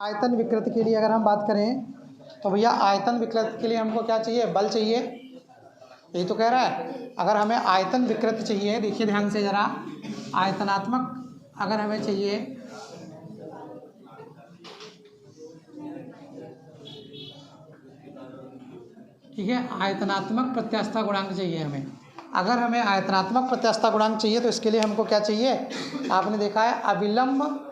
आयतन विकृति के लिए अगर हम बात करें तो भैया आयतन विकृति के लिए हमको क्या चाहिए? बल चाहिए। यही तो कह रहा है। अगर हमें आयतन विकृति चाहिए, देखिए ध्यान से जरा, आयतनात्मक अगर हमें चाहिए, ठीक है, आयतनात्मक प्रत्यास्थता गुणांक चाहिए हमें। अगर हमें आयतनात्मक प्रत्यास्थता गुणांक चाहिए तो इसके लिए हमको क्या चाहिए? आपने देखा है अविलंब,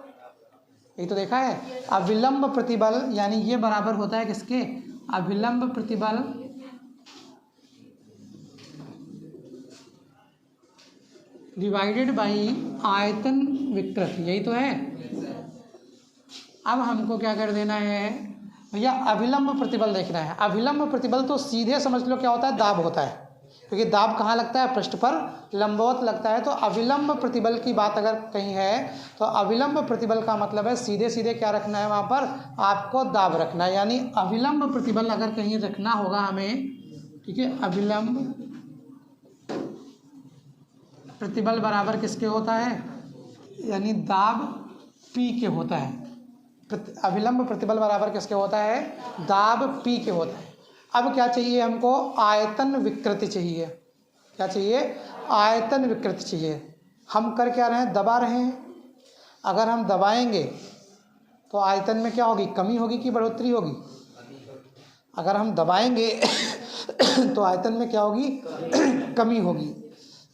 ये तो देखा है अविलंब प्रतिबल, यानी ये बराबर होता है किसके? अविलंब प्रतिबल डिवाइडेड बाई आयतन विकृति, यही तो है। अब हमको क्या कर देना है भैया? अविलंब प्रतिबल देखना है। अविलंब प्रतिबल तो सीधे समझ लो क्या होता है? दाब होता है, क्योंकि दाब कहाँ लगता है? पृष्ठ पर लंबवत लगता है। तो अविलंब प्रतिबल की बात अगर कहीं है तो अविलंब प्रतिबल का मतलब है सीधे सीधे क्या रखना है? वहाँ पर आपको दाब रखना है। यानी अविलंब प्रतिबल अगर कहीं रखना होगा हमें, ठीक है, अविलंब प्रतिबल बराबर किसके होता है? यानी दाब P के होता है। अविलंब प्रतिबल बराबर किसके होता है? दाब P के होता है। अब क्या चाहिए हमको? आयतन विकृति चाहिए। क्या चाहिए? आयतन विकृति चाहिए। हम कर क्या रहे हैं? दबा रहे हैं। अगर हम दबाएंगे तो आयतन में क्या होगी? कमी होगी कि बढ़ोतरी होगी? अगर हम दबाएंगे तो आयतन में क्या होगी? कमी होगी।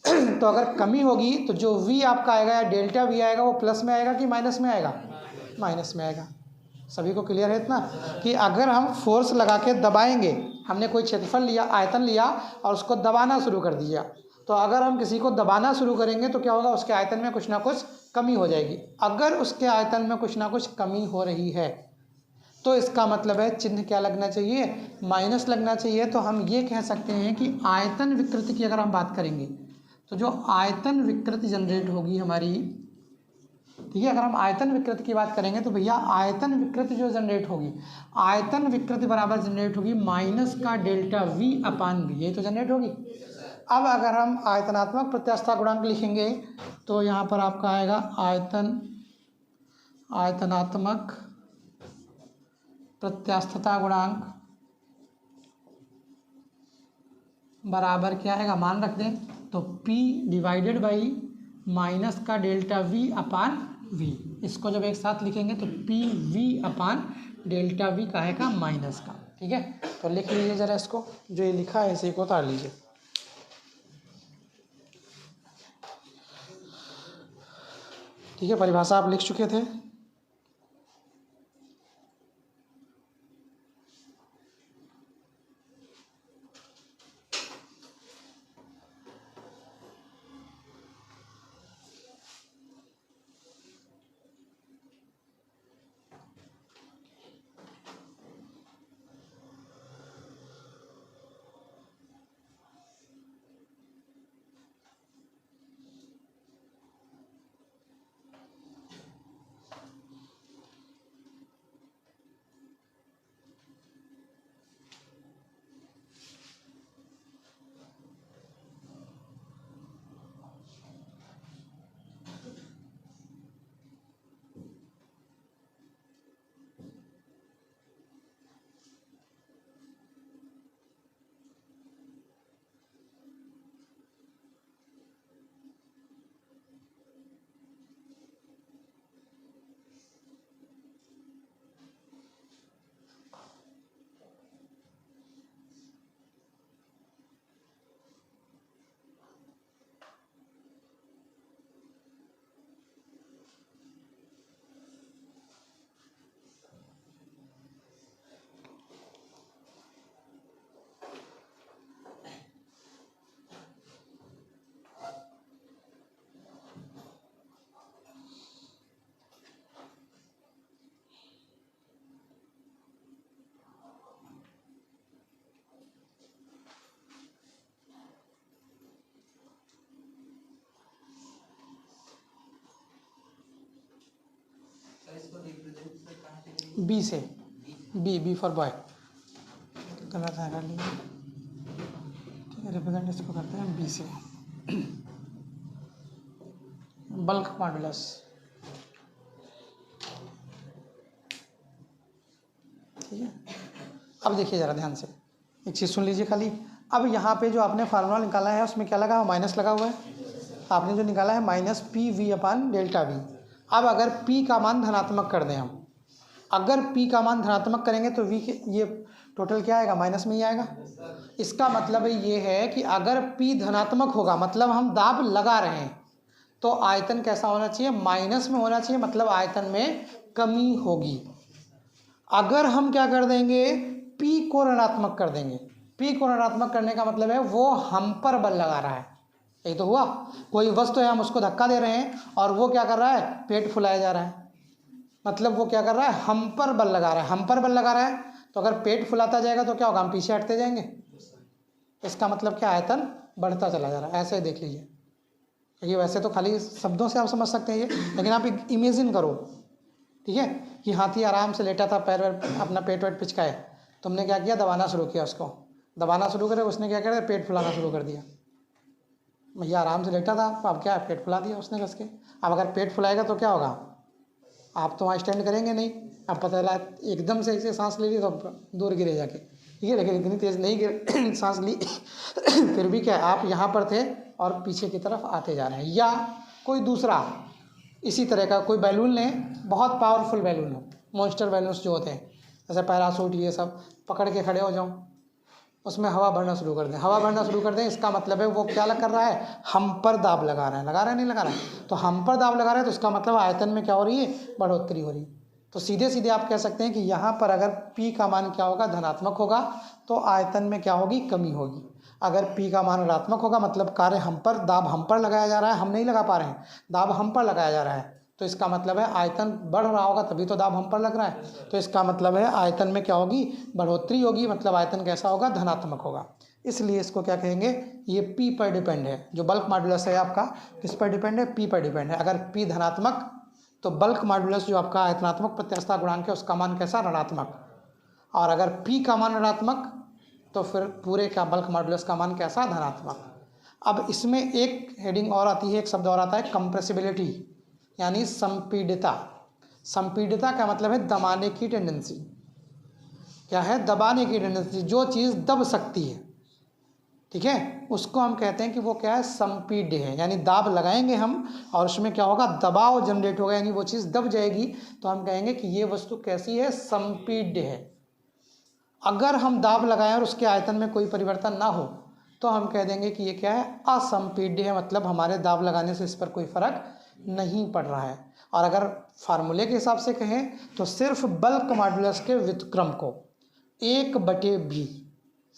तो अगर कमी होगी तो जो V आपका आएगा या डेल्टा V आएगा वो प्लस में आएगा कि माइनस में आएगा? माइनस में आएगा। सभी को क्लियर है इतना कि अगर हम फोर्स लगा के दबाएंगे, हमने कोई क्षेत्रफल लिया, आयतन लिया और उसको दबाना शुरू कर दिया, तो अगर हम किसी को दबाना शुरू करेंगे तो क्या होगा? उसके आयतन में कुछ ना कुछ कमी हो जाएगी। अगर उसके आयतन में कुछ ना कुछ कमी हो रही है तो इसका मतलब है चिन्ह क्या लगना चाहिए? माइनस लगना चाहिए। तो हम ये कह सकते हैं कि आयतन विकृति की अगर हम बात करेंगे तो जो आयतन विकृति जनरेट होगी हमारी, ठीक है, अगर हम आयतन विकृति की बात करेंगे तो भैया आयतन विकृति जो जनरेट होगी, आयतन विकृति बराबर जनरेट होगी माइनस का डेल्टा V अपान V, यही तो जनरेट होगी। अब अगर हम आयतनात्मक प्रत्यास्थता गुणांक लिखेंगे तो यहाँ पर आपका आएगा आयतनात्मक प्रत्यास्थता गुणांक बराबर क्या आएगा? मान रख दें तो P डिवाइडेड बाई माइनस का डेल्टा V अपान V। इसको जब एक साथ लिखेंगे तो PV अपान डेल्टा V का है माइनस का। ठीक है, तो लिख लीजिए जरा इसको, जो ये लिखा है इसी को उतार लीजिए। ठीक है, परिभाषा आप लिख चुके थे। बी से, बी फॉर बॉय, गलत है, ठीक है, रिप्रेजेंट इसको करते हैं बी से। बल्क मॉडुलस, ठीक है। अब देखिए ज़रा ध्यान से, एक चीज़ सुन लीजिए खाली। अब यहाँ पे जो आपने फार्मूला निकाला है उसमें क्या लगा हुआ, माइनस लगा हुआ है। आपने जो निकाला है minus P V upon delta we. अब अगर p का मान धनात्मक कर दें हम, अगर p का मान धनात्मक करेंगे तो v के ये टोटल क्या आएगा, माइनस में ही आएगा। इसका मतलब ये है कि अगर p धनात्मक होगा मतलब हम दाब लगा रहे हैं तो आयतन कैसा होना चाहिए, माइनस में होना चाहिए, मतलब आयतन में कमी होगी। अगर हम क्या कर देंगे, p को ऋणात्मक कर देंगे, p को ऋणात्मक करने का मतलब है वो हम पर बल लगा रहा है। यही तो हुआ, कोई वस्तु है हम उसको धक्का दे रहे हैं और वो क्या कर रहा है, पेट फुलाया जा रहा है, मतलब वो क्या कर रहा है, हम पर बल लगा रहा है। हम पर बल लगा रहा है तो अगर पेट फुलाता जाएगा तो क्या होगा, हम पीछे हटते जाएंगे। इसका मतलब क्या, आयतन बढ़ता चला जा रहा है। ऐसे ही देख लीजिए, ये वैसे तो खाली शब्दों से आप समझ सकते हैं ये, लेकिन आप इमेजिन करो, ठीक है, कि हाथी आराम से लेटा था, पैर वैर अपना पेट वेट पिचकाए, तुमने क्या किया, दबाना शुरू किया, उसको दबाना शुरू करे, उसने क्या किया, पेट फुलाना शुरू कर दिया। भैया आराम से लेटा था, अब क्या, पेट फुला दिया उसने कस के। अब अगर पेट फुलाएगा तो क्या होगा, आप तो वहाँ स्टैंड करेंगे नहीं। अब पता चला एकदम से ऐसे सांस ले ली तो दूर गिरे जाके, ठीक है, लेकिन इतनी तेज़ नहीं गिर सांस ली फिर भी क्या, आप यहाँ पर थे और पीछे की तरफ आते जा रहे हैं। या कोई दूसरा इसी तरह का कोई बैलून लें, बहुत पावरफुल बैलून हो, मॉन्स्टर बैलून्स जो होते हैं, जैसे पैरासूट, ये सब पकड़ के खड़े हो जाओ, उसमें हवा भरना शुरू कर दें, हवा भरना शुरू कर दें, इसका मतलब है वो क्या कर रहा है, हम पर दाब लगा रहा है, लगा रहा है नहीं लगा रहा है, तो हम पर दाब लगा रहा है तो इसका मतलब आयतन में क्या हो रही है, बढ़ोतरी हो रही है। तो सीधे सीधे आप कह सकते हैं कि यहाँ पर अगर P का मान क्या होगा, धनात्मक होगा, तो आयतन में क्या होगी, कमी होगी। अगर P का मान ऋणात्मक होगा मतलब कार्य हम पर, दाब हम पर लगाया जा रहा है, हम नहीं लगा पा रहे हैं, दाब हम पर लगाया जा रहा है, तो इसका मतलब है आयतन बढ़ रहा होगा, तभी तो दाब हम पर लग रहा है, तो इसका मतलब है आयतन में क्या होगी, बढ़ोतरी होगी, मतलब आयतन कैसा होगा, धनात्मक होगा। इसलिए इसको क्या कहेंगे, ये P पर डिपेंड है। जो बल्क मॉडुलस है आपका किस पर डिपेंड है, P पर डिपेंड है। अगर P धनात्मक तो बल्क मॉडुलस जो आपका आयतनात्मक प्रत्यास्थता गुणांक है उसका मान कैसा, ऋणात्मक। और अगर P का मान ऋणात्मक तो फिर पूरे का बल्क मॉडुलस का मान कैसा, धनात्मक। अब इसमें एक हेडिंग और आती है, एक शब्द और आता है, कंप्रेसिबिलिटी, यानी संपीडिता। संपीडिता का मतलब है दबाने की टेंडेंसी। क्या है, दबाने की टेंडेंसी, जो चीज़ दब सकती है, ठीक है, उसको हम कहते हैं कि वो क्या है, संपीड्य है। यानी दाब लगाएंगे हम और उसमें क्या होगा, दबाव जनरेट होगा, यानी वो चीज़ दब जाएगी, तो हम कहेंगे कि ये वस्तु कैसी है, संपीड्य है। अगर हम दाब लगाएं और उसके आयतन में कोई परिवर्तन ना हो तो हम कह देंगे कि ये क्या है, असंपीड्य है, मतलब हमारे दाब लगाने से इस पर कोई फर्क नहीं पड़ रहा है। और अगर फार्मूले के हिसाब से कहें तो सिर्फ बल्क मॉडुलस के व्युत्क्रम को 1/b,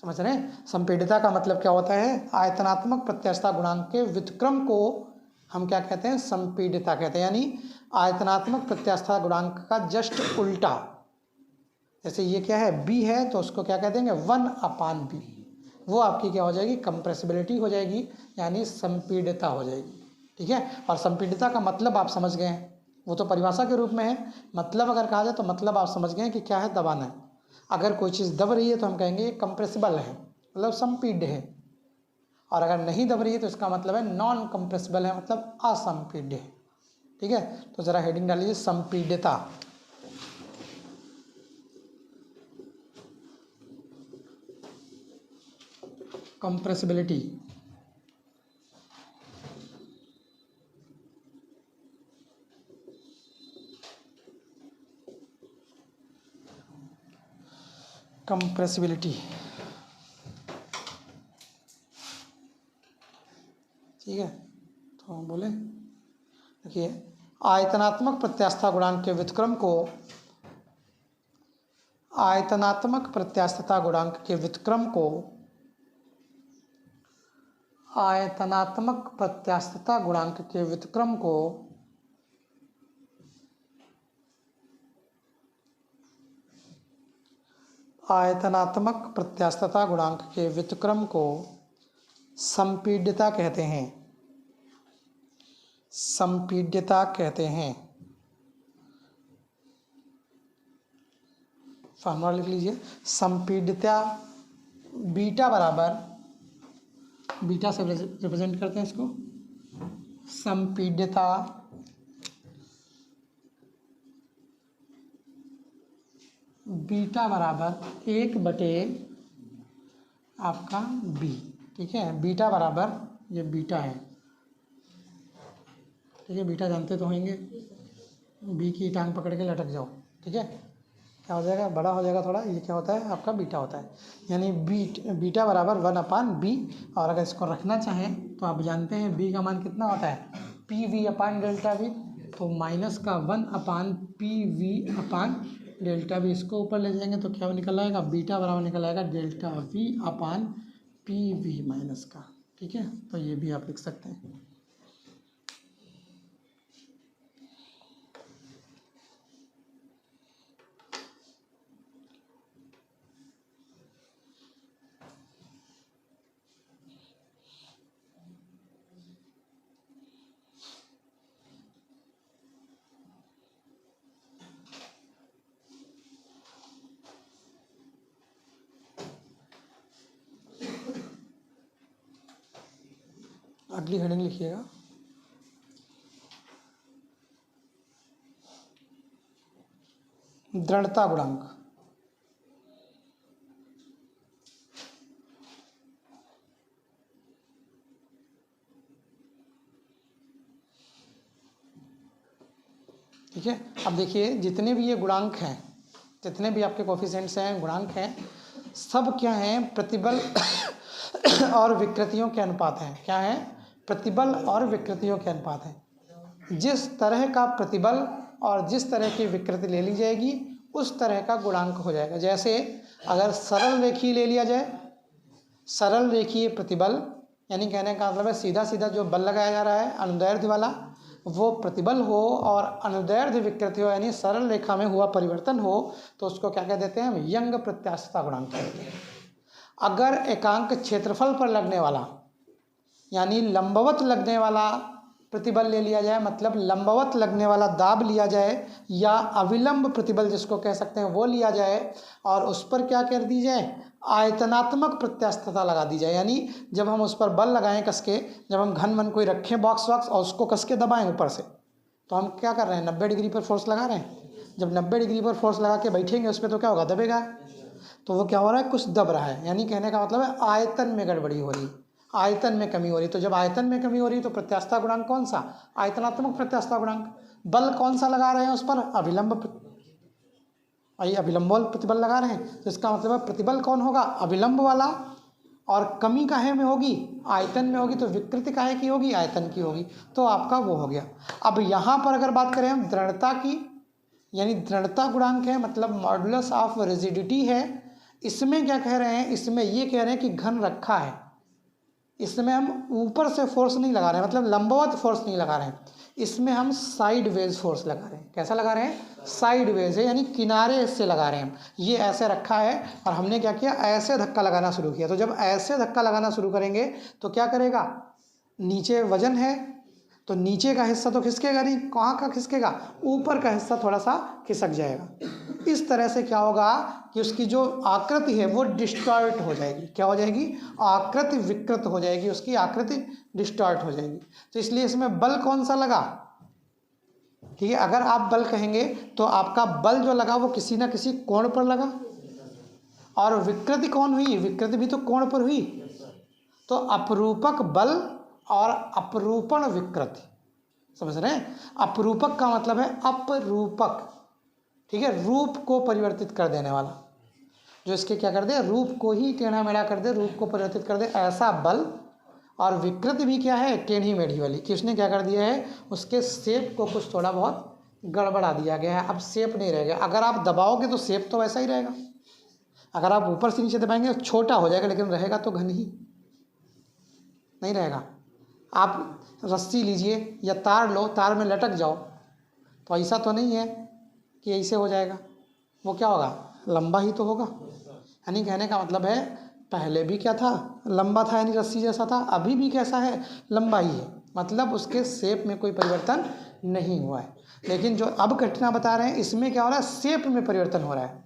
समझ रहे हैं। संपीडिता का मतलब क्या होता है, आयतनात्मक प्रत्यास्थता गुणांक के व्युत्क्रम को हम क्या कहते हैं, संपीडिता कहते हैं, यानी आयतनात्मक प्रत्यास्थता गुणांक का जस्ट उल्टा। जैसे ये क्या है, b है, तो उसको क्या कह देंगे, 1/b, वो आपकी क्या हो जाएगी, कंप्रेसिबिलिटी हो जाएगी, यानी संपीडिता हो जाएगी, ठीक है। और संपीडिता का मतलब आप समझ गए हैं, वो तो परिभाषा के रूप में है, मतलब अगर कहा जाए तो मतलब आप समझ गए कि क्या है, दबाना है। अगर कोई चीज़ दब रही है तो हम कहेंगे ये कंप्रेसिबल है, मतलब संपीड्य है, और अगर नहीं दब रही है तो इसका मतलब है नॉन कंप्रेसिबल है, मतलब असंपीड्य है, ठीक है। तो ज़रा हेडिंग डाल लीजिए, संपीड्यता। कंप्रेसिबिलिटी, कंप्रेसिबिलिटी, ठीक है। तो हम बोले, देखिए, आयतनात्मक प्रत्यास्थता गुणांक के व्युत्क्रम को, आयतनात्मक प्रत्यास्थता गुणांक के व्युत्क्रम को, आयतनात्मक प्रत्यास्थता गुणांक के व्युत्क्रम को आयतनात्मक प्रत्यास्थता गुणांक के व्युत्क्रम को संपीड्यता कहते हैं, संपीड्यता कहते हैं। फॉर्मूला लिख लीजिए, संपीड्यता बीटा बराबर, बीटा से रिप्रेजेंट करते हैं इसको, संपीड्यता बीटा बराबर 1 बटे आपका बी, ठीक है। बीटा बराबर, ये बीटा है, ठीक है, बीटा जानते तो होंगे, बी की टांग पकड़ के लटक जाओ, ठीक है, क्या हो जाएगा, बड़ा हो जाएगा थोड़ा, ये क्या होता है आपका बीटा होता है, यानी बीटा बराबर 1/b। और अगर इसको रखना चाहें तो आप जानते हैं बी का मान कितना होता है, PV/Δv, तो माइनस का 1/PV/Δv, इसको ऊपर ले जाएंगे तो क्या निकल आएगा, बीटा बराबर निकल आएगा Δv/PV माइनस का, ठीक है। तो ये भी आप लिख सकते हैं। अगली हेडिंग लिखिएगा, दृढ़ता गुणांक। ठीक है, अब देखिए जितने भी ये गुणांक हैं, जितने भी आपके कोफिशिएंट्स हैं, गुणांक हैं, सब क्या हैं, प्रतिबल और विकृतियों के अनुपात हैं। क्या है, प्रतिबल और विकृतियों के अनुपात हैं। जिस तरह का प्रतिबल और जिस तरह की विकृति ले ली जाएगी उस तरह का गुणांक हो जाएगा। जैसे अगर सरल रेखीय ले लिया जाए, सरल रेखीय प्रतिबल, यानी कहने का मतलब है सीधा सीधा जो बल लगाया जा रहा है अनुदैर्ध्य वाला, वो प्रतिबल हो, और अनुदैर्ध्य विकृति हो, यानी सरल रेखा में हुआ परिवर्तन हो, तो उसको क्या कह देते हैं हम, यंग प्रत्यास्थता गुणांक कहते हैं। अगर एकांक क्षेत्रफल पर लगने वाला, यानी लंबवत लगने वाला प्रतिबल ले लिया जाए, मतलब लंबवत लगने वाला दाब लिया जाए, या अविलंब प्रतिबल जिसको कह सकते हैं वो लिया जाए, और उस पर क्या कर दी जाए, आयतनात्मक प्रत्यास्थता लगा दी जाए। यानी जब हम उस पर बल लगाएं कस के, जब हम घन मन कोई रखें बॉक्स वॉक्स और उसको कस के दबाएं ऊपर से, तो हम क्या कर रहे हैं, 90 डिग्री पर फोर्स लगा रहे हैं। जब 90 डिग्री पर फोर्स लगा के बैठेंगे उस पर तो क्या होगा, दबेगा, तो वो क्या हो रहा है, कुछ दब रहा है। यानी कहने का मतलब है आयतन में गड़बड़ी हो रही, आयतन में कमी हो रही। तो जब आयतन में कमी हो रही तो प्रत्यास्थता गुणांक कौन सा, आयतनात्मक प्रत्यास्थता गुणांक। बल कौन सा लगा रहे हैं उस पर, अविलंब प्रतिबल लगा रहे हैं, तो इसका मतलब है प्रतिबल कौन होगा, अविलंब वाला, और कमी काहे में होगी, आयतन में होगी, तो विकृति काहे की होगी, आयतन की होगी। तो आपका वो हो गया। अब यहाँ पर अगर बात करें हम दृढ़ता की, यानी दृढ़ता गुणांक है, मतलब मॉडुलस ऑफ रिजिडिटी है। इसमें क्या कह रहे हैं, इसमें ये कह रहे हैं कि घन रखा है, इसमें हम ऊपर से फोर्स नहीं लगा रहे हैं, मतलब लंबवत फोर्स नहीं लगा रहे हैं, इसमें हम साइड वेज फोर्स लगा रहे हैं। कैसा लगा रहे हैं, साइड वेज है, यानी किनारे से लगा रहे हैं हम। ये ऐसे रखा है और हमने क्या किया, ऐसे धक्का लगाना शुरू किया। तो जब ऐसे धक्का लगाना शुरू करेंगे तो क्या करेगा, नीचे वजन है तो नीचे का हिस्सा तो खिसकेगा नहीं, कहाँ का खिसकेगा, ऊपर का हिस्सा थोड़ा सा खिसक जाएगा। इस तरह से क्या होगा कि उसकी जो आकृति है वो डिस्टॉर्ट हो जाएगी। क्या हो जाएगी, आकृति विकृत हो जाएगी, उसकी आकृति डिस्टॉर्ट हो जाएगी। तो इसलिए इसमें बल कौन सा लगा, ठीक है, अगर आप बल कहेंगे तो आपका बल जो लगा वो किसी ना किसी कोण पर लगा, और विकृति कौन हुई, विकृति भी तो कोण पर हुई। तो अपरूपक बल और अपरूपण विकृति, समझ रहे हैं। अपरूपक का मतलब है अपरूपक, ठीक है, रूप को परिवर्तित कर देने वाला, जो इसके क्या कर दे, रूप को ही टेढ़ा मेढ़ा कर दे, रूप को परिवर्तित कर दे, ऐसा बल। और विकृति भी क्या है, टेढ़ी मेढ़ी वाली, कि उसने क्या कर दिया है, उसके शेप को कुछ थोड़ा बहुत गड़बड़ा दिया गया है, अब शेप नहीं रहेगा। अगर आप दबाओगे तो शेप तो वैसा ही रहेगा, अगर आप ऊपर से नीचे दबाएंगे तो छोटा हो जाएगा, लेकिन रहेगा तो घन ही नहीं रहेगा। आप रस्सी लीजिए या तार लो, तार में लटक जाओ, तो ऐसा तो नहीं है कि ऐसे हो जाएगा, वो क्या होगा, लंबा ही तो होगा। यानी कहने का मतलब है पहले भी क्या था, लंबा था, यानी रस्सी जैसा था, अभी भी कैसा है, लंबा ही है, मतलब उसके शेप में कोई परिवर्तन नहीं हुआ है। लेकिन जो अब घटना बता रहे हैं इसमें क्या हो रहा है, शेप में परिवर्तन हो रहा है,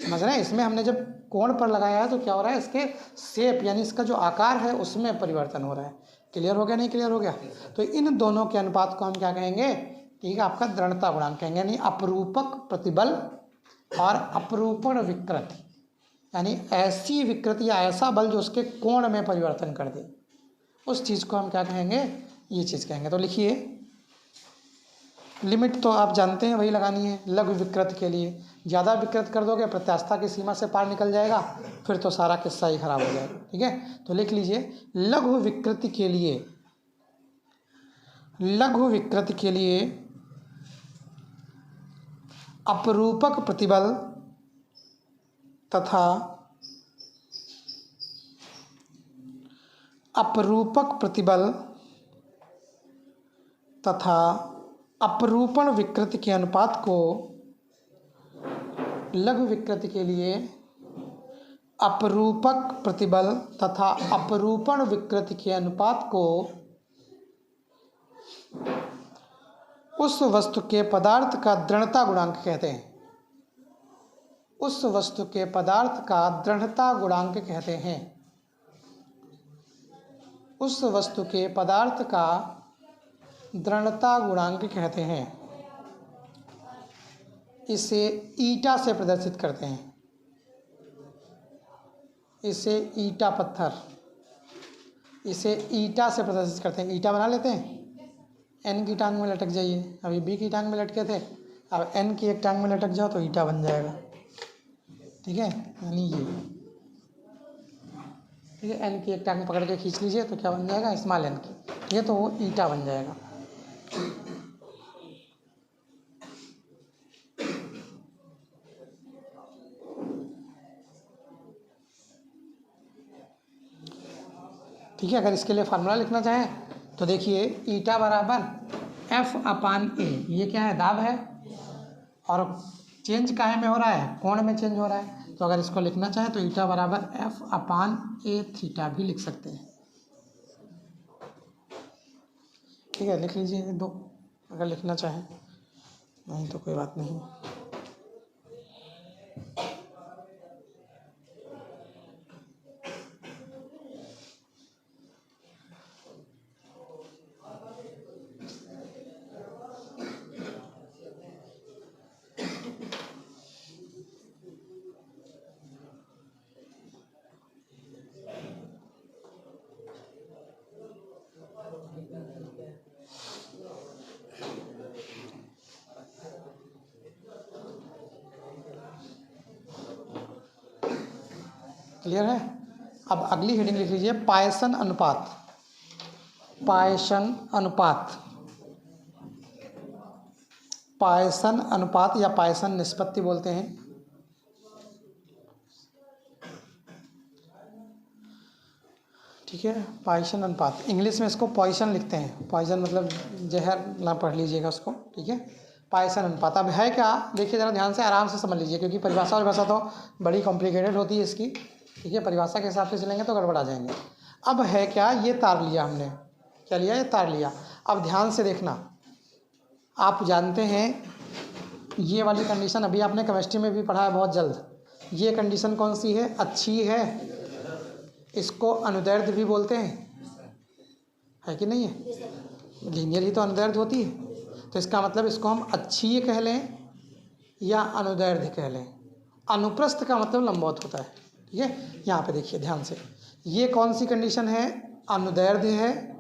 समझ रहे हैं। इसमें हमने जब कोण पर लगाया है तो क्या हो रहा है, इसके शेप यानी इसका जो आकार है उसमें परिवर्तन हो रहा है। क्लियर हो गया, नहीं क्लियर हो गया। तो इन दोनों के अनुपात को हम क्या कहेंगे, ठीक है, आपका दृढ़ता गुणांक कहेंगे, यानी अपरूपक प्रतिबल और अपरूपण विकृति, यानी ऐसी विकृति या ऐसा बल जो उसके कोण में परिवर्तन कर दे, उस चीज़ को हम क्या कहेंगे, ये चीज़ कहेंगे। तो लिखिए, लिमिट तो आप जानते हैं वही लगानी है। लघु विकृत के लिए ज़्यादा विकृत कर दोगे प्रत्यास्थता की सीमा से पार निकल जाएगा, फिर तो सारा किस्सा ही खराब हो जाएगा। ठीक है, तो लिख लीजिए, लघु विकृति के लिए, लघु विकृति के लिए अपरूपक प्रतिबल तथा अपरूपक प्रतिबल तथा अपरूपण विकृति के अनुपात को, लघु विकृति के लिए अपरूपक प्रतिबल तथा अपरूपण विकृति के अनुपात को उस वस्तु के पदार्थ का दृढ़ता गुणांक कहते हैं। उस वस्तु के पदार्थ का दृढ़ता गुणांक कहते हैं। उस वस्तु के पदार्थ का दृढ़ता गुणांक कहते हैं। इसे ईटा से प्रदर्शित करते हैं। इसे ईटा पत्थर, इसे ईटा से प्रदर्शित करते हैं। ईटा बना लेते हैं, एन की टांग में लटक जाइए, अभी बी की टांग में लटके थे, अब एन की एक टांग में लटक जाओ तो ईटा बन जाएगा। ठीक है, यानी ये, ठीक है, एन की एक टांग पकड़ के खींच लीजिए तो क्या बन जाएगा, स्मॉल एन की, ये तो वो ईटा बन जाएगा। ठीक है, अगर इसके लिए फार्मूला लिखना चाहें तो देखिए, ईटा बराबर एफ अपान ए, ये क्या है, दाब है, और चेंज काहे में हो रहा है, कोण में चेंज हो रहा है। तो अगर इसको लिखना चाहें तो ईटा बराबर एफ अपान ए थीटा भी लिख सकते हैं। ठीक है, लिख लीजिए दो, अगर लिखना चाहें, नहीं तो कोई बात नहीं। क्लियर है। अब अगली हेडिंग लिख लीजिए, पायसन अनुपात। पायसन अनुपात, पायसन अनुपात या पायसन निष्पत्ति बोलते हैं। ठीक है, पायसन अनुपात, इंग्लिश में इसको पॉइसन लिखते हैं। पॉइजन मतलब जहर, ना पढ़ लीजिएगा उसको। ठीक है, पायसन अनुपात अब है क्या, देखिए ज़रा ध्यान से, आराम से समझ लीजिए, क्योंकि परिभाषा और भाषा तो बड़ी कॉम्प्लिकेटेड होती है इसकी। ठीक है, परिभाषा के हिसाब से चलेंगे तो गड़बड़ा जाएंगे। अब है क्या, ये तार लिया हमने, क्या लिया, ये तार लिया। अब ध्यान से देखना, आप जानते हैं ये वाली कंडीशन अभी आपने केमिस्ट्री में भी पढ़ा है बहुत जल्द। ये कंडीशन कौन सी है, अच्छी है, इसको अनुदैर्ध्य भी बोलते हैं, है कि नहीं है, लीनियर ही तो अनुदैर्ध्य होती है। तो इसका मतलब इसको हम अच्छी कह लें या अनुदैर्ध्य कह लें। अनुप्रस्थ का मतलब लंबवत होता है। ठीक है, यहाँ पे देखिए ध्यान से, ये कौन सी कंडीशन है, अनुदैर्ध्य है।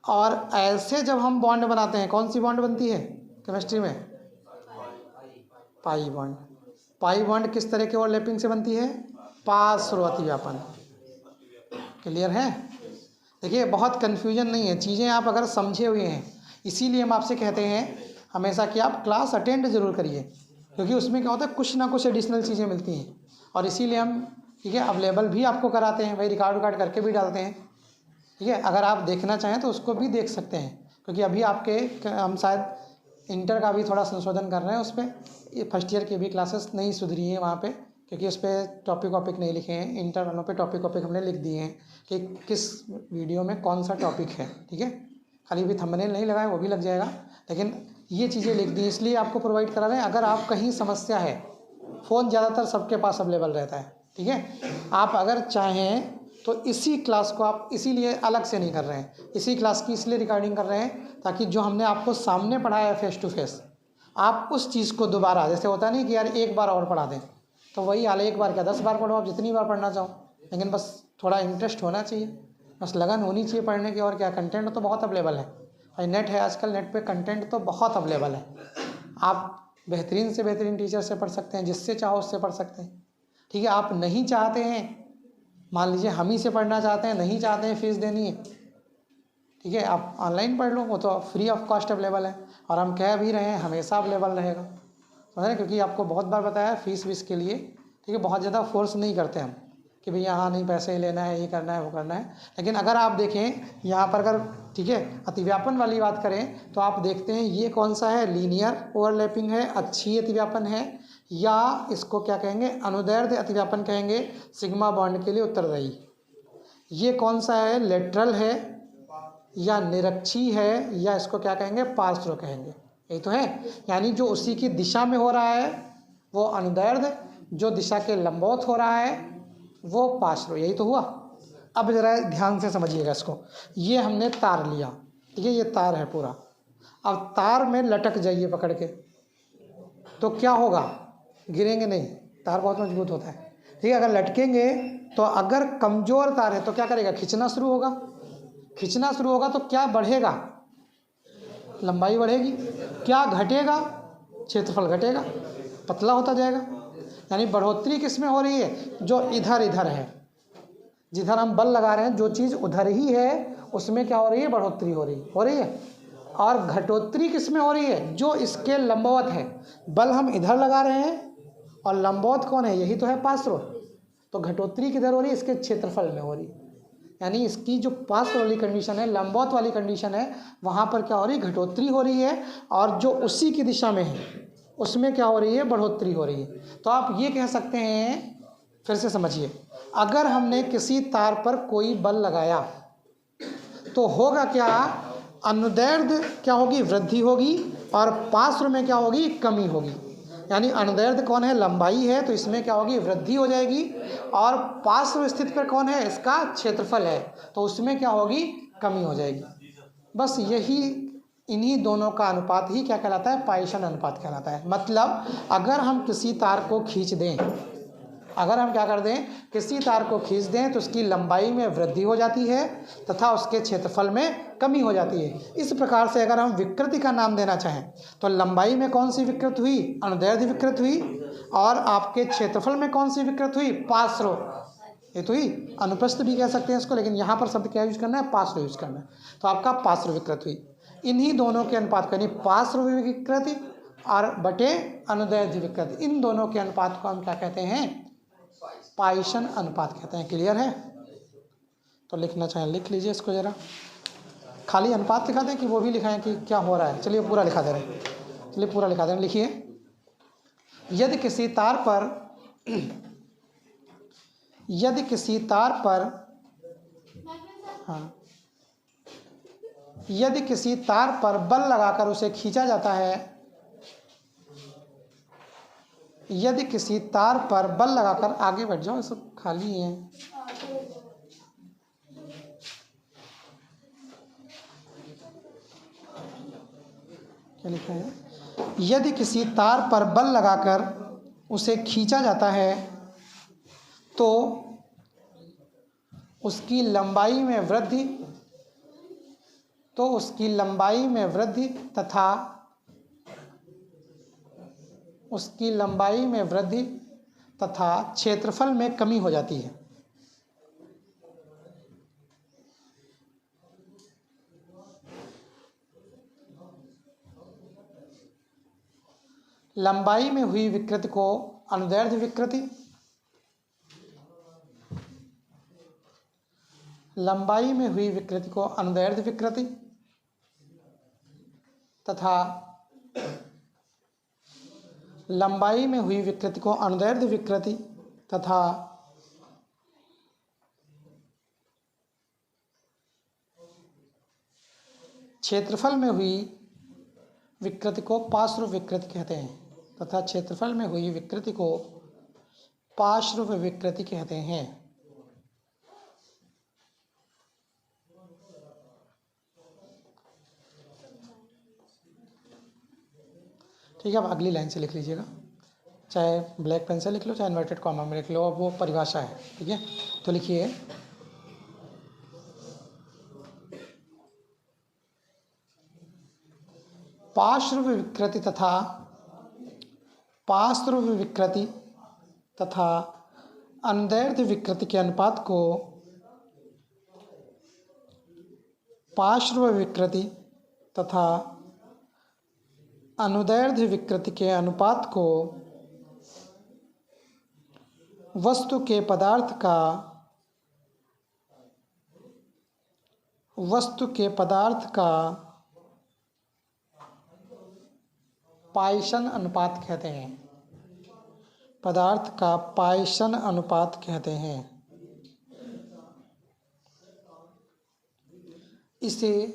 और ऐसे जब हम बॉन्ड बनाते हैं, कौन सी बॉन्ड बनती है केमिस्ट्री में, पाई बॉन्ड। पाई बॉन्ड किस तरह के ओवरलैपिंग से बनती है, पार्श्ववर्ती व्यापन। क्लियर है। देखिए बहुत कन्फ्यूजन नहीं है, चीज़ें आप अगर समझे हुए हैं, इसीलिए हम आपसे कहते हैं हमेशा कि आप क्लास अटेंड जरूर करिए, क्योंकि उसमें क्या होता है, कुछ ना कुछ एडिशनल चीज़ें मिलती हैं। और इसीलिए हम, ठीक है, अवेलेबल भी आपको कराते हैं, भाई रिकॉर्ड करके भी डालते हैं। ठीक है, अगर आप देखना चाहें तो उसको भी देख सकते हैं, क्योंकि अभी आपके, हम शायद इंटर का भी थोड़ा संशोधन कर रहे हैं उस पर। फर्स्ट ईयर की भी क्लासेस नहीं सुधरी हैं वहाँ पे, क्योंकि उस पर टॉपिक वॉपिक नहीं लिखे हैं। इंटर वालों पे टॉपिक वॉपिक हमने लिख दिए हैं कि किस वीडियो में कौन सा टॉपिक है। ठीक है, खाली भी थंबनेल नहीं लगाए, वो भी लग जाएगा, लेकिन ये चीज़ें लिख दी इसलिए आपको प्रोवाइड करा रहे हैं। अगर आप कहीं समस्या है, फ़ोन ज़्यादातर सबके पास अवेलेबल रहता है। ठीक है, आप अगर चाहें तो इसी क्लास को आप इसीलिए अलग से नहीं कर रहे हैं, इसी क्लास की इसलिए रिकॉर्डिंग कर रहे हैं ताकि जो हमने आपको सामने पढ़ाया है फेस टू फेस, आप उस चीज़ को दोबारा, जैसे होता नहीं कि यार एक बार और पढ़ा दें, तो वही हाल है, एक बार क्या 10 बार पढ़ो, आप जितनी बार पढ़ना चाहो, लेकिन बस थोड़ा इंटरेस्ट होना चाहिए, बस लगन होनी चाहिए पढ़ने की। और क्या, कंटेंट तो बहुत अवेलेबल है भाई, नेट है आजकल, नेट पे कंटेंट तो बहुत अवेलेबल है। आप बेहतरीन से बेहतरीन टीचर से पढ़ सकते हैं, जिससे चाहो उससे पढ़ सकते हैं। ठीक है, आप नहीं चाहते हैं, मान लीजिए हम ही से पढ़ना चाहते हैं, नहीं चाहते हैं फीस देनी है, ठीक है, आप ऑनलाइन पढ़ लो, वो तो फ्री ऑफ कॉस्ट अवेलेबल है। और हम कह भी रहे हैं हमेशा अवेलेबल रहेगा, समझ रहे हैं? क्योंकि आपको बहुत बार बताया फीस वीस के लिए, ठीक है, बहुत ज़्यादा फोर्स नहीं करते हम कि भैया हाँ नहीं पैसे ही लेना है, ये करना है, वो करना है। लेकिन अगर आप देखें यहाँ पर, अगर ठीक है अतिव्यापन वाली बात करें, तो आप देखते हैं ये कौन सा है, लीनियर ओवरलैपिंग है, अच्छी अतिव्यापन है, या इसको क्या कहेंगे, अनुदैर्ध्य अतिव्यापन कहेंगे, सिग्मा बॉन्ड के लिए उत्तरदायी। ये कौन सा है, लेटरल है या निरक्षी है, या इसको क्या कहेंगे, पार्श्व कहेंगे, यही तो है। यानी जो उसी की दिशा में हो रहा है वो अनुदैर्ध्य, जो दिशा के लंबवत हो रहा है वो पार्श्व, यही तो हुआ। अब जरा ध्यान से समझिएगा इसको, ये हमने तार लिया, ठीक है, ये तार है पूरा। अब तार में लटक जाइए पकड़ के, तो क्या होगा, गिरेंगे नहीं, तार बहुत मजबूत होता है, ठीक है। अगर लटकेंगे तो अगर कमज़ोर तार है तो क्या करेगा, खींचना शुरू होगा, खींचना शुरू होगा तो क्या बढ़ेगा, लंबाई बढ़ेगी, क्या घटेगा, क्षेत्रफल घटेगा, पतला होता जाएगा। यानी बढ़ोतरी किस में हो रही है, जो इधर इधर है, जिधर हम बल लगा रहे हैं, जो चीज़ उधर ही है उसमें क्या हो रही है, बढ़ोतरी हो रही है। और घटोतरी किस में हो रही है, जो इसके लंबवत है, बल हम इधर लगा रहे हैं और लंबवत कौन है, यही तो है पार्श्व, तो घटोतरी किधर हो रही है, इसके क्षेत्रफल में हो रही है। यानी इसकी जो पार्श्व वाली कंडीशन है, लंबवत वाली कंडीशन है, वहाँ पर क्या हो रही है, घटोतरी हो रही है, और जो उसी की दिशा में है उसमें क्या हो रही है, बढ़ोतरी हो रही है। तो आप ये कह सकते हैं, फिर से समझिए, अगर हमने किसी तार पर कोई बल लगाया तो होगा क्या, अनुदैर्ध्य क्या होगी, वृद्धि होगी, और पार्श्व में क्या होगी, कमी होगी। यानी अनुदैर्ध्य कौन है, लंबाई है, तो इसमें क्या होगी, वृद्धि हो जाएगी, और पार्श्व स्थित पर कौन है, इसका क्षेत्रफल है, तो उसमें क्या होगी, कमी हो जाएगी। बस यही, इन्हीं दोनों का अनुपात ही क्या कहलाता है, पाइशन अनुपात कहलाता है। मतलब अगर हम किसी तार को खींच दें, अगर हम क्या कर दें, किसी तार को खींच दें, तो उसकी लंबाई में वृद्धि हो जाती है तथा उसके क्षेत्रफल में कमी हो जाती है। इस प्रकार से अगर हम विकृति का नाम देना चाहें तो लंबाई में कौन सी विकृत हुई, अनुदैर्ध्य विकृत हुई, और आपके क्षेत्रफल में कौन सी विकृत हुई, पार्श्व, ये तो ही अनुप्रस्थ भी कह सकते हैं इसको, लेकिन यहाँ पर शब्द क्या यूज करना है, पार्श्व यूज करना है, तो आपका पार्श्व विकृत हुई। इन्हीं दोनों के अनुपात को, यानी पार्श्व विकृति और बटे अनुदैर्ध्य विकृति, इन दोनों के अनुपात को हम क्या कहते हैं, पाइशन अनुपात कहते हैं। क्लियर है? तो लिखना चाहें लिख लीजिए इसको जरा, खाली अनुपात दिखा दें कि वो भी लिखाएं कि क्या हो रहा है। चलिए पूरा लिखा दे रहे हैं, चलिए पूरा लिखा दे रहे हैं, लिखिए, यदि किसी तार पर यदि किसी तार पर हाँ, यदि किसी तार पर बल लगाकर उसे खींचा जाता है, यदि किसी तार पर बल लगाकर, आगे बैठ जाओ, सब खाली है, क्या लिखा है, यदि किसी तार पर बल लगाकर उसे खींचा जाता है तो उसकी लंबाई में वृद्धि, तथा उसकी लंबाई में वृद्धि तथा क्षेत्रफल में कमी हो जाती है। लंबाई में हुई विकृति को अनुदैर्ध्य विकृति, लंबाई में हुई विकृति को अनुदैर्ध्य विकृति तथा लंबाई में हुई विकृति को अनुदैर्ध्य विकृति तथा क्षेत्रफल में हुई विकृति को पार्श्व विकृति कहते हैं, तथा क्षेत्रफल में हुई विकृति को पार्श्व विकृति कहते हैं। ठीक है, अब अगली लाइन से लिख लीजिएगा, चाहे ब्लैक पेन से लिख लो, चाहे इन्वर्टेड कॉमा में लिख लो, अब वो परिभाषा है। ठीक है, तो लिखिए पार्श्व विकृति तथा अनुदैर्ध्य विकृति के अनुपात को पार्श्व विकृति तथा अनुदैर्ध्य विकृति के अनुपात को वस्तु के पदार्थ का पाइशन अनुपात कहते हैं। पदार्थ का पाइशन अनुपात कहते हैं। इसे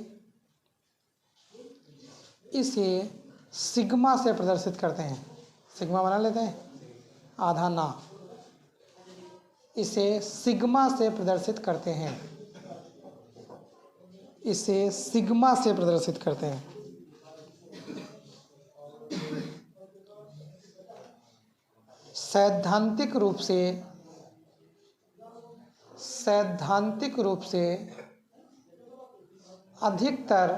सिग्मा से प्रदर्शित करते हैं। सिग्मा बना लेते हैं, आधा ना, इसे सिग्मा से प्रदर्शित करते हैं। इसे सिग्मा से प्रदर्शित करते हैं। सैद्धांतिक रूप से अधिकतर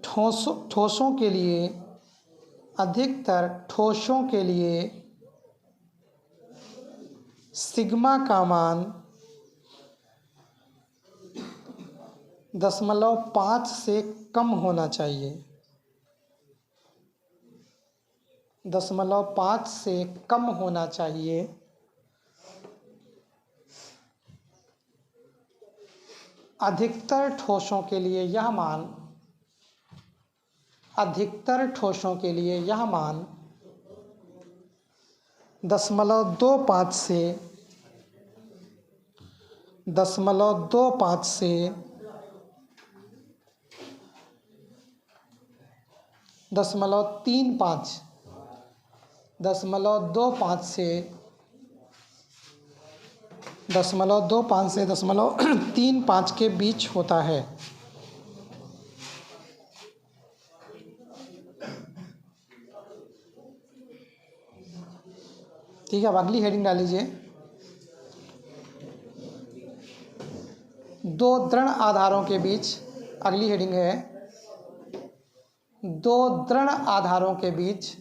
ठोसों के लिए सिग्मा का मान 0.5 से कम होना चाहिए। 0.5 से कम होना चाहिए। अधिकतर ठोसों के लिए यह मान 0.25 से 0.25 से 0.35 से 0.35 के बीच होता है। ठीक है, अब अगली हेडिंग डाल लीजिए। दो दृढ़ आधारों के बीच, अगली हेडिंग है दो दृढ़ आधारों के बीच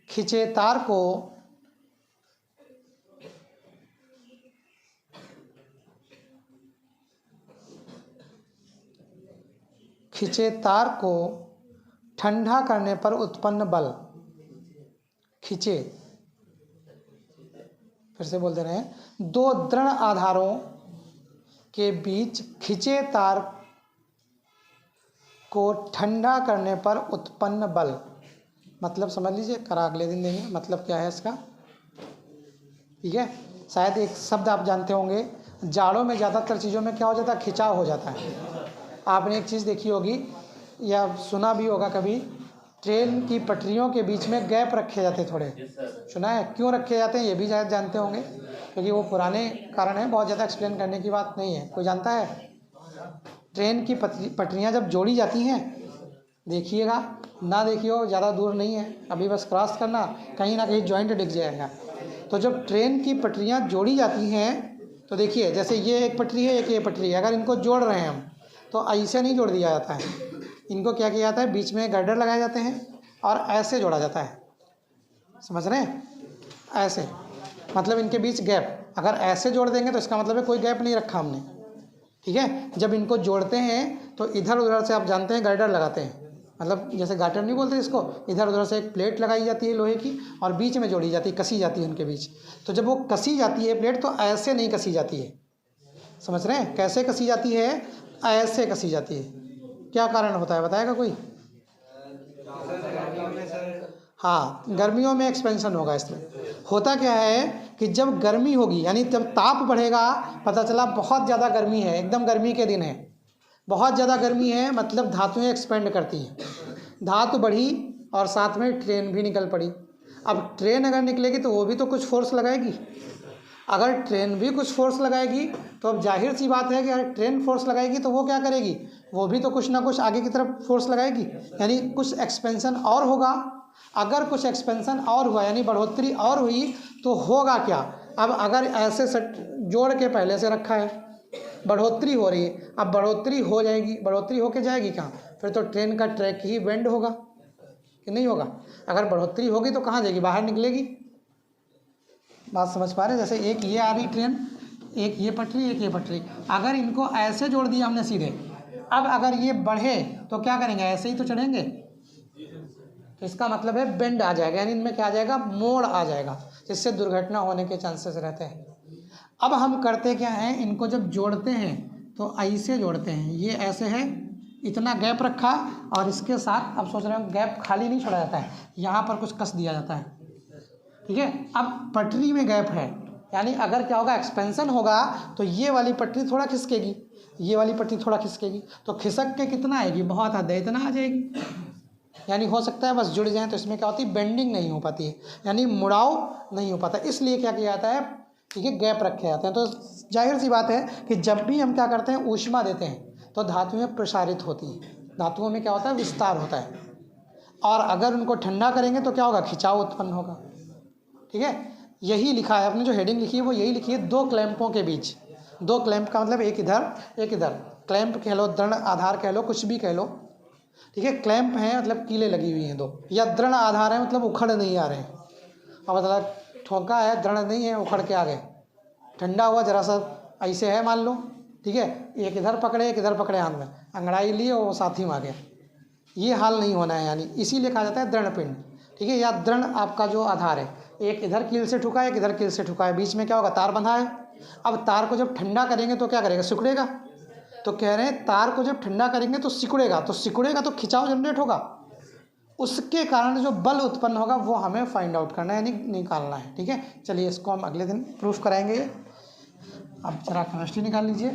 खिंचे तार को ठंडा करने पर उत्पन्न बल। खिंचे, फिर से बोल दे रहे हैं, दो दृढ़ आधारों के बीच खिंचे तार को ठंडा करने पर उत्पन्न बल। मतलब समझ लीजिए, करा अगले दिन देंगे। मतलब क्या है इसका? ठीक है, शायद एक शब्द आप जानते होंगे, जाड़ों में ज़्यादातर चीज़ों में क्या हो जाता है? खिंचाव हो जाता है। आपने एक चीज़ देखी होगी या सुना भी होगा कभी, ट्रेन की पटरियों के बीच में गैप रखे जाते थोड़े। सुना है? क्यों रखे जाते हैं ये भी शायद जानते होंगे, क्योंकि वो पुराने कारण है, बहुत ज़्यादा एक्सप्लेन करने की बात नहीं है। कोई जानता है? ट्रेन की पटरियाँ जब जोड़ी जाती हैं, देखिएगा, ना देखिए ज़्यादा दूर नहीं है, अभी बस क्रॉस करना, कहीं ना कहीं जॉइंट दिख जाएगा। तो जब ट्रेन की पटरियाँ जोड़ी जाती हैं, तो देखिए जैसे ये एक पटरी है, एक ये पटरी है, अगर इनको जोड़ रहे हैं हम, तो ऐसे नहीं जोड़ दिया जाता है। इनको क्या किया जाता है? बीच में गर्डर लगाए जाते हैं और ऐसे जोड़ा जाता है। समझ रहे हैं? ऐसे, मतलब इनके बीच गैप। अगर ऐसे जोड़ देंगे तो इसका मतलब है कोई गैप नहीं रखा हमने। ठीक है, जब इनको जोड़ते हैं तो इधर उधर से, आप जानते हैं, गर्डर लगाते हैं। मतलब जैसे गाटर नहीं बोलते इसको, इधर उधर से एक प्लेट लगाई जाती है लोहे की और बीच में जोड़ी जाती है, कसी जाती है उनके बीच। तो जब वो कसी जाती है प्लेट, तो ऐसे नहीं कसी जाती है। समझ रहे हैं? कैसे कसी जाती है? ऐसे कसी जाती है। क्या कारण होता है, बताएगा कोई? हाँ, गर्मियों में एक्सपेंशन होगा इसमें। होता क्या है कि जब गर्मी होगी, यानी जब ताप बढ़ेगा, पता चला बहुत ज़्यादा गर्मी है, एकदम गर्मी के दिन है, बहुत ज़्यादा गर्मी है, मतलब धातुएं एक्सपेंड करती हैं। धातु बढ़ी और साथ में ट्रेन भी निकल पड़ी। अब ट्रेन अगर निकलेगी तो वो भी तो कुछ फोर्स लगाएगी। अगर ट्रेन भी कुछ फोर्स लगाएगी तो अब जाहिर सी बात है कि अगर ट्रेन फोर्स लगाएगी तो वो क्या करेगी, वो भी तो कुछ ना कुछ आगे की तरफ फोर्स लगाएगी, यानी कुछ एक्सपेंशन और होगा। अगर कुछ एक्सपेंशन और हुआ यानी बढ़ोतरी और हुई तो होगा क्या, अब अगर ऐसे जोड़ के पहले से रखा है, बढ़ोतरी हो रही है, अब बढ़ोतरी हो जाएगी, बढ़ोतरी होके जाएगी कहाँ, फिर तो ट्रेन का ट्रैक ही बेंड होगा कि नहीं होगा। अगर बढ़ोतरी होगी तो कहाँ जाएगी, बाहर निकलेगी। बात समझ पा रहे हैं? जैसे एक ये आ रही ट्रेन, एक ये पटरी, एक ये पटरी, अगर इनको ऐसे जोड़ दिया हमने सीधे, अब अगर ये बढ़े तो क्या करेंगे, ऐसे ही तो चढ़ेंगे, तो इसका मतलब है बेंड आ जाएगा, यानी इनमें क्या आ जाएगा, मोड़ आ जाएगा, जिससे दुर्घटना होने के चांसेस रहते हैं। अब हम करते क्या हैं, इनको जब जोड़ते हैं तो ऐसे जोड़ते हैं, ये ऐसे है, इतना गैप रखा और इसके साथ अब सोच रहे हो गैप खाली नहीं छोड़ा जाता है, यहाँ पर कुछ कस दिया जाता है, ठीक है। अब पटरी में गैप है, यानी अगर क्या होगा, एक्सपेंशन होगा तो ये वाली पटरी थोड़ा खिसकेगी, ये वाली पटरी थोड़ा खिसकेगी, तो खिसक के कितना आएगी, बहुत हद है, इतना आ जाएगी, यानी हो सकता है बस जुड़ जाएं, तो इसमें क्या होती है, बेंडिंग नहीं हो पाती है, यानी मुड़ाव नहीं हो पाता। इसलिए क्या किया जाता है, ठीक है, गैप रखे जाते हैं। तो जाहिर सी बात है कि जब भी हम क्या करते हैं, ऊष्मा देते हैं तो धातुएं प्रसारित होती हैं, धातुओं में क्या होता है, विस्तार होता है, और अगर उनको ठंडा करेंगे तो क्या होगा, खिंचाव उत्पन्न होगा, ठीक है। यही लिखा है, अपने जो हेडिंग लिखी है वो यही लिखी है, दो क्लैंपों के बीच, दो क्लैंप का मतलब एक इधर एक इधर, क्लैंप कह लो, दृढ़ आधार कह लो, कुछ भी कह लो, ठीक है। क्लैंप हैं मतलब कीलें लगी हुई हैं दो, या दृढ़ आधार है मतलब उखड़ नहीं आ रहे हैं, और मतलब ठोका है, दृढ़ नहीं है, उखड़ के आ गए, ठंडा हुआ जरा सा ऐसे है मान लो, ठीक है, एक इधर पकड़े एक इधर पकड़े, हाथ में अंगड़ाई लिए और वो साथ ही में आ गया, ये हाल नहीं होना है, यानी इसीलिए कहा जाता है दृढ़ पिंड, ठीक है। या दृढ़ आपका जो आधार है, एक इधर कील से ठुका है, एक इधर कील से ठुका है, बीच में क्या होगा, तार बंधा है। अब तार को जब ठंडा करेंगे तो क्या करेगा, सिकुड़ेगा, तो कह रहे हैं तार को जब ठंडा करेंगे तो सिकुड़ेगा, तो सिकुड़ेगा तो खिंचाव जनरेट होगा, उसके कारण जो बल उत्पन्न होगा वो हमें फाइंड आउट करना है, यानी निकालना है, ठीक है। चलिए इसको हम अगले दिन प्रूफ कराएंगे। अब जरा केमिस्ट्री निकाल लीजिए।